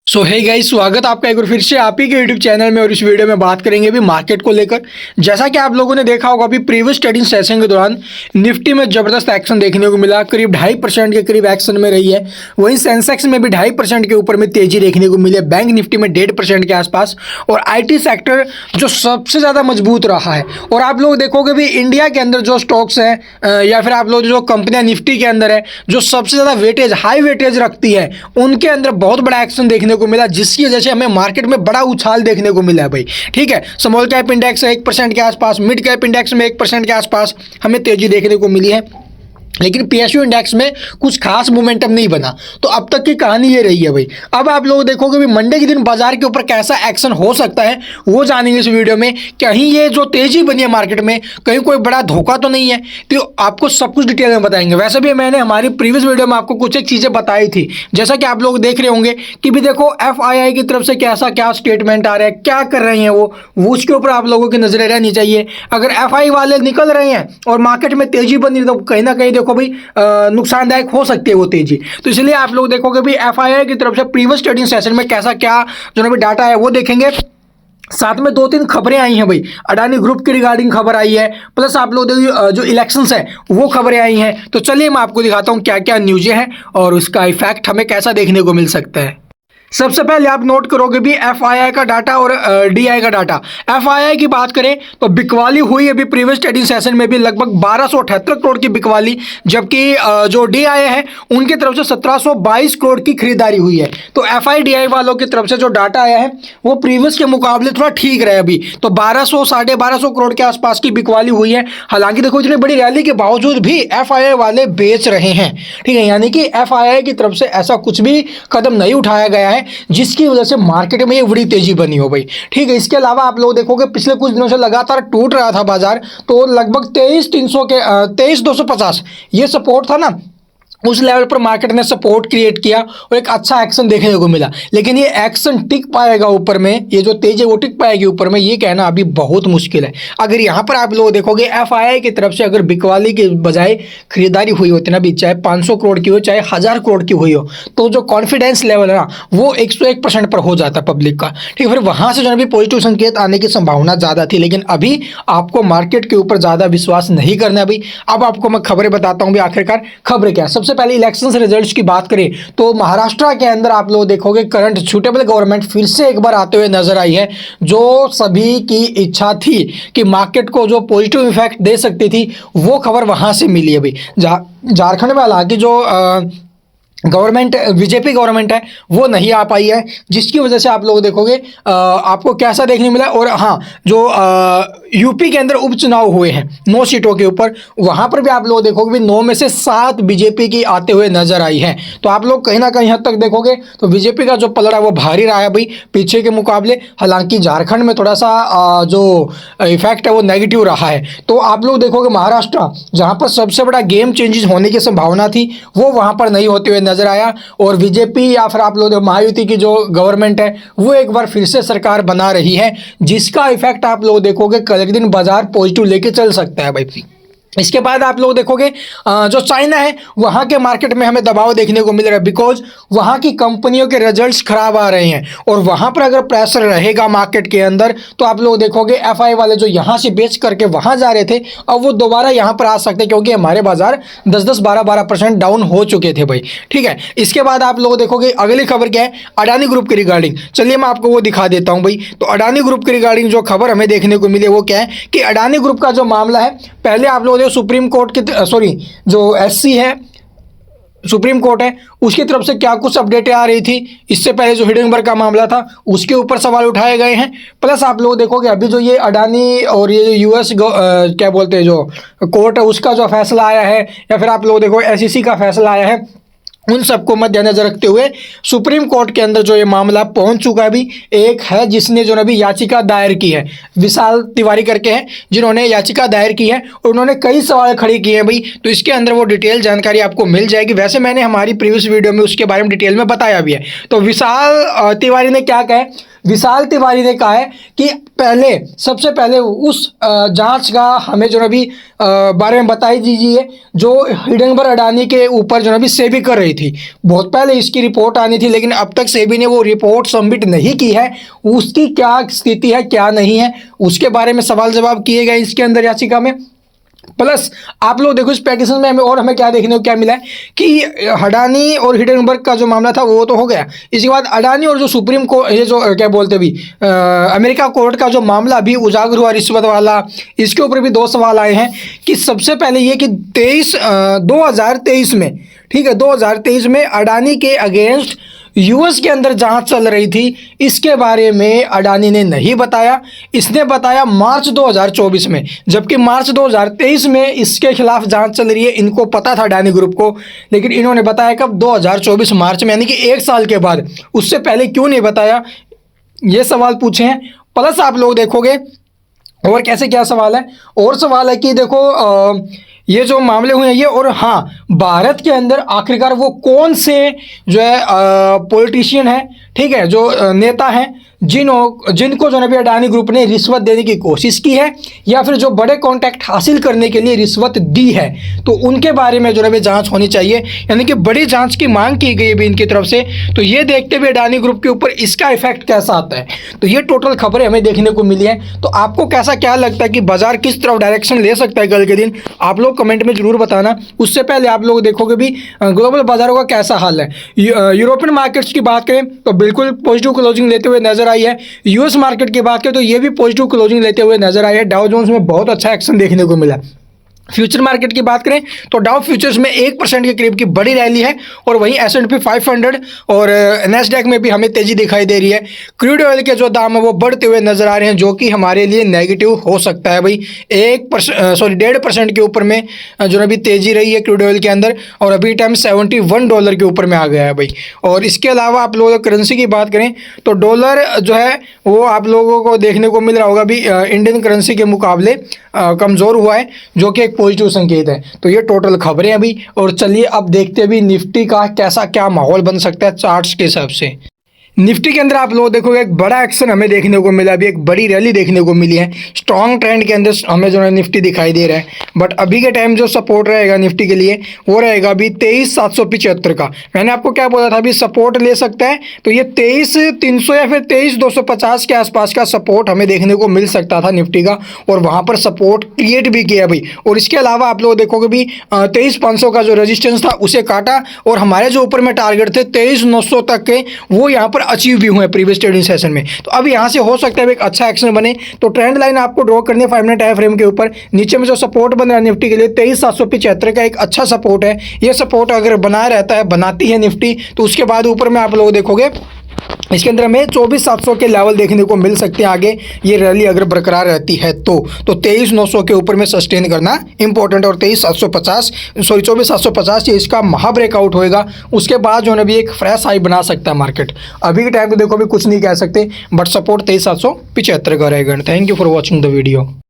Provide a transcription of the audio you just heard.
सो hey guys, स्वागत आपका एक बार फिर से आप ही के यूट्यूब चैनल में। और इस वीडियो में बात करेंगे अभी मार्केट को लेकर। जैसा कि आप लोगों ने देखा होगा, अभी प्रीवियस ट्रेडिंग सेशन के दौरान निफ्टी में जबरदस्त एक्शन देखने को मिला, करीब 2.5% के करीब एक्शन में रही है। वहीं सेंसेक्स में भी 2.5% के ऊपर में तेजी देखने को मिली है, बैंक निफ्टी में 1.5% के आसपास। और IT सेक्टर जो सबसे ज़्यादा मजबूत रहा है। और आप लोग देखोगे भी इंडिया के अंदर जो स्टॉक्स हैं या फिर आप लोग जो कंपनियां निफ्टी के अंदर है जो सबसे ज़्यादा वेटेज हाई वेटेज रखती है, उनके अंदर बहुत बड़ा एक्शन देखने को मिला, जिसकी वजह से हमें मार्केट में बड़ा उछाल देखने को मिला है भाई। ठीक है, स्मॉल कैप इंडेक्स 1% के आसपास, मिड कैप इंडेक्स में 1% के आसपास हमें तेजी देखने को मिली है। लेकिन PSU इंडेक्स में कुछ खास मोमेंटम नहीं बना। तो अब तक की कहानी ये रही है भाई। अब आप लोग देखोगे भी मंडे के दिन बाजार के ऊपर कैसा एक्शन हो सकता है वो जानेंगे इस वीडियो में। कहीं ये जो तेजी बनी है मार्केट में, कहीं कोई बड़ा धोखा तो नहीं है, तो आपको सब कुछ डिटेल में बताएंगे। वैसे भी मैंने हमारी प्रीवियस वीडियो में आपको कुछ एक चीज़ें बताई थी, जैसा कि आप लोग देख रहे होंगे कि भी देखो FII की तरफ से कैसा क्या स्टेटमेंट आ रहा है, क्या कर रहे हैं वो उसके ऊपर आप लोगों की नजरें रहनी चाहिए। अगर FI वाले निकल रहे हैं और मार्केट में तेजी बन रही है, तो कहीं ना कहीं देखो भाई नुकसानदायक हो सकती है वो तेजी। तो इसलिए आप लोग देखोगे भी FII की तरफ से प्रीवियस ट्रेडिंग सेशन में कैसा क्या जो भी डाटा है वो देखेंगे। साथ में 2-3 खबरें आई हैं भाई। अडानी ग्रुप की रिगार्डिंग खबर आई है, प्लस आप लोग जो इलेक्शंस हैं वो खबरें आई हैं। तो चलिए मैं आपको दिखाता हूं क्या क्या न्यूज़ें हैं और उसका इफेक्ट हमें कैसा देखने को मिल सकता है। सबसे पहले आप नोट करोगे भी FII का डाटा और DI का डाटा। FII की बात करें तो बिकवाली हुई अभी प्रीवियस ट्रेडिंग सेशन में भी लगभग 1278 करोड़ की बिकवाली, जबकि जो DI है उनकी तरफ से 1722 करोड़ की खरीदारी हुई है। तो FIDI वालों की तरफ से जो डाटा आया है वो प्रीवियस के मुकाबले थोड़ा ठीक रहा है अभी। तो 1200 1250 करोड़ के आसपास की बिकवाली हुई है। हालांकि देखो इतनी बड़ी रैली के बावजूद भी FII वाले बेच रहे हैं। ठीक है, यानी कि FII की तरफ से ऐसा कुछ भी कदम नहीं उठाया गया है जिसकी वजह से मार्केट में ये बड़ी तेजी बनी हो भाई। ठीक है, इसके अलावा आप लोग देखोगे पिछले कुछ दिनों से लगातार टूट रहा था बाजार, तो लगभग 23,300 के 23,250 ये सपोर्ट था ना, उस लेवल पर मार्केट ने सपोर्ट क्रिएट किया और एक अच्छा एक्शन देखने को मिला। लेकिन ये एक्शन टिक पाएगा ऊपर में, ये जो तेज है वो टिक पाएगी ऊपर में, ये कहना अभी बहुत मुश्किल है। अगर यहाँ पर आप लोग देखोगे FII की तरफ से अगर बिकवाली के बजाय खरीदारी हुई होती ना भी, चाहे 500 करोड़ की हो चाहे 1000 करोड़ की हुई हो, तो जो कॉन्फिडेंस लेवल है ना वो 101% पर हो जाता पब्लिक का। ठीक है, फिर वहाँ से जो है भी पॉजिटिव संकेत आने की संभावना ज़्यादा थी। लेकिन अभी आपको मार्केट के ऊपर ज़्यादा विश्वास नहीं करना है अभी। अब आपको मैं खबरें बताता हूँ भी, आखिरकार खबरें क्या। सबसे पहले इलेक्शन रिजल्ट्स की बात करें तो महाराष्ट्र के अंदर आप लोग देखोगे करंट सूटेबल गवर्नमेंट फिर से एक बार आते हुए नजर आई है। जो सभी की इच्छा थी कि मार्केट को जो पॉजिटिव इफेक्ट दे सकती थी वो खबर वहां से मिली है अभी। झारखंड में हालांकि जो गवर्नमेंट BJP गवर्नमेंट है वो नहीं आ पाई है, जिसकी वजह से आप लोग देखोगे आपको कैसा देखने मिला। और हाँ, जो UP के अंदर उपचुनाव हुए हैं 9 सीटों के ऊपर, वहां पर भी आप लोग देखोगे 9 में से 7 BJP की आते हुए नजर आई है। तो आप लोग कहीं ना कहीं हद तक देखोगे तो BJP का जो पलड़ा वो भारी रहा है भाई पीछे के मुकाबले। हालांकि झारखंड में थोड़ा सा जो इफेक्ट है वो नेगेटिव रहा है। तो आप लोग देखोगे महाराष्ट्र जहां पर सबसे बड़ा गेम चेंजेस होने की संभावना थी वो वहां पर नहीं होते हुए नजर आया। और BJP या फिर आप लोग महायुति की जो गवर्नमेंट है वो एक बार फिर से सरकार बना रही है, जिसका इफेक्ट आप लोग देखोगे कल के दिन बाजार पॉजिटिव लेके चल सकता है भाई। इसके बाद आप लोग देखोगे जो चाइना है वहाँ के मार्केट में हमें दबाव देखने को मिल रहा है, बिकॉज वहाँ की कंपनियों के रिजल्ट्स खराब आ रहे हैं। और वहाँ पर अगर प्रेशर रहेगा मार्केट के अंदर तो आप लोग देखोगे FI वाले जो यहाँ से बेच करके वहाँ जा रहे थे अब वो दोबारा यहाँ पर आ सकते हैं, क्योंकि हमारे बाजार 10-10 12% डाउन हो चुके थे भाई। ठीक है, इसके बाद आप लोग देखोगे अगली खबर क्या है, अडानी ग्रुप की रिगार्डिंग। चलिए मैं आपको वो दिखा देता हूँ भाई। तो अडानी ग्रुप की रिगार्डिंग जो खबर हमें देखने को मिली वो क्या है कि अडानी ग्रुप का जो मामला है, पहले आप लोग सुप्रीम कोर्ट की जो SC है सुप्रीम कोर्ट है उसकी तरफ से क्या कुछ अपडेटें आ रही थी। इससे पहले जो हिडनबर्ग का मामला था उसके ऊपर सवाल उठाए गए हैं। प्लस आप लोग देखोगे अभी जो ये अडानी और ये US क्या बोलते हैं जो कोर्ट है उसका जो फैसला आया है, या फिर आप लोग देखो SEC का फैसला आया है, उन सबको मद्देनजर रखते हुए सुप्रीम कोर्ट के अंदर जो ये मामला पहुंच चुका है अभी। एक है जिसने जो अभी याचिका दायर की है, विशाल तिवारी करके हैं जिन्होंने याचिका दायर की है और उन्होंने कई सवाल खड़े किए हैं भाई। तो इसके अंदर वो डिटेल जानकारी आपको मिल जाएगी। वैसे मैंने हमारी प्रीवियस वीडियो में उसके बारे में डिटेल में बताया भी है। तो विशाल तिवारी ने क्या कहा है, विशाल तिवारी ने कहा है कि सबसे पहले उस जांच का हमें जो अभी बारे में बताई दीजिए जो हिडनबर्ग अडानी के ऊपर जो अभी सेबी कर रही थी। बहुत पहले इसकी रिपोर्ट आनी थी, लेकिन अब तक सेबी ने वो रिपोर्ट सबमिट नहीं की है। उसकी क्या स्थिति है, क्या नहीं है, उसके बारे में सवाल जवाब किए गए इसके अंदर याचिका में। प्लस आप लोग देखो इस पैकेज में हमें क्या देखने को क्या मिला है कि अडानी और हिडनबर्ग का जो मामला था वो तो हो गया। इसके बाद अडानी और जो सुप्रीम कोर्ट, ये जो क्या बोलते अभी अमेरिका कोर्ट का जो मामला अभी उजागर हुआ रिश्वत वाला, इसके ऊपर भी 2 सवाल आए हैं। कि सबसे पहले ये कि 2023 में, ठीक है, 2023 में अडानी के अगेंस्ट यूएस के अंदर जांच चल रही थी, इसके बारे में अडानी ने नहीं बताया। इसने बताया मार्च 2024 में, जबकि मार्च 2023 में इसके खिलाफ जांच चल रही है। इनको पता था अडानी ग्रुप को, लेकिन इन्होंने बताया कब, 2024 मार्च में, यानी कि 1 साल के बाद। उससे पहले क्यों नहीं बताया, ये सवाल पूछे हैं। प्लस आप लोग देखोगे और कैसे क्या सवाल है, और सवाल है कि देखो ये जो मामले हुए हैं ये, और हाँ, भारत के अंदर आखिरकार वो कौन से जो है पॉलिटिशियन है, ठीक है, जो नेता हैं जिनको जो है अडानी ग्रुप ने रिश्वत देने की कोशिश की है, या फिर जो बड़े कॉन्टैक्ट हासिल करने के लिए रिश्वत दी है, तो उनके बारे में जो है जांच होनी चाहिए। यानी कि बड़ी जांच की मांग की गई है इनकी तरफ से। तो ये देखते हुए अडानी ग्रुप के ऊपर इसका इफेक्ट कैसा आता है, तो ये टोटल खबरें हमें देखने को मिली है। तो आपको कैसा क्या लगता है कि बाजार किस तरफ डायरेक्शन ले सकता है कल के दिन, आप लोग कमेंट में जरूर बताना। उससे पहले आप लोग देखोगे भी ग्लोबल बाजारों का कैसा हाल है। यूरोपियन मार्केट्स की बात करें तो बिल्कुल पॉजिटिव क्लोजिंग लेते हुए नजर आई है। यूएस मार्केट की बात करें तो ये भी पॉजिटिव क्लोजिंग लेते हुए नजर आई है। डाउ जोन्स में बहुत अच्छा एक्शन देखने को मिला। फ्यूचर मार्केट की बात करें तो डाउ फ्यूचर्स में 1% के करीब की बड़ी रैली है, और वहीं S&P 500 और नैस्डैक में भी हमें तेजी दिखाई दे रही है। क्रूड ऑयल के जो दाम है वो बढ़ते हुए नजर आ रहे हैं, जो कि हमारे लिए नेगेटिव हो सकता है भाई। 1.5% के ऊपर में जो अभी तेजी रही है क्रूड ऑयल के अंदर, और अभी टाइम $71 के ऊपर में आ गया है भाई। और इसके अलावा आप लोग करेंसी की बात करें तो डॉलर जो है वो आप लोगों को देखने को मिल रहा होगा अभी इंडियन करेंसी के मुकाबले कमज़ोर हुआ है, जो कि एक पॉजिटिव संकेत है। तो ये टोटल खबरें अभी, और चलिए अब देखते हैं भी निफ्टी का कैसा क्या माहौल बन सकता है चार्ट्स के हिसाब से। निफ्टी के अंदर आप लोग देखोगे एक बड़ा एक्शन हमें देखने को मिला, अभी एक बड़ी रैली देखने को मिली है। स्ट्रॉन्ग ट्रेंड के अंदर हमें जो है निफ्टी दिखाई दे रहा है, बट अभी के टाइम जो सपोर्ट रहेगा निफ्टी के लिए वो रहेगा अभी 23,775 का। मैंने आपको क्या बोला था, अभी सपोर्ट ले सकता है, तो ये 23,300 या फिर 23,250 के आसपास का सपोर्ट हमें देखने को मिल सकता था निफ्टी का, और वहां पर सपोर्ट क्रिएट भी किया भाई। और इसके अलावा आप लोग देखोगे भी 23,500 का जो रेजिस्टेंस था उसे काटा, और हमारे जो ऊपर में टारगेट थे 23,900 तक के, वो यहाँ पर अचीव भी हुए प्रीवियस ट्रेडिंग सेशन में। तो अब यहाँ से हो सकता है एक अच्छा एक्शन बने। तो ट्रेंड लाइन आपको ड्रॉ करनी है 5 मिनट टाइम फ्रेम के ऊपर। नीचे में जो सपोर्ट बन रहा है निफ्टी के लिए 23,775 का एक अच्छा सपोर्ट है। ये सपोर्ट अगर बनाया रहता है, बनाती है निफ्टी, तो उसके बाद ऊपर में आप लोग देखोगे इसके अंदर हमें 24,700 के लेवल देखने को मिल सकते हैं आगे, ये रैली अगर बरकरार रहती है तो 23,900 के ऊपर में सस्टेन करना इंपॉर्टेंट। और 24,750 ये इसका महा ब्रेकआउट होएगा, उसके बाद जो है भी एक फ्रेश हाई बना सकता है मार्केट। अभी के टाइम पे देखो अभी कुछ नहीं कह सकते, बट सपोर्ट 23,775 का रहेगा। Thank you for watching the video.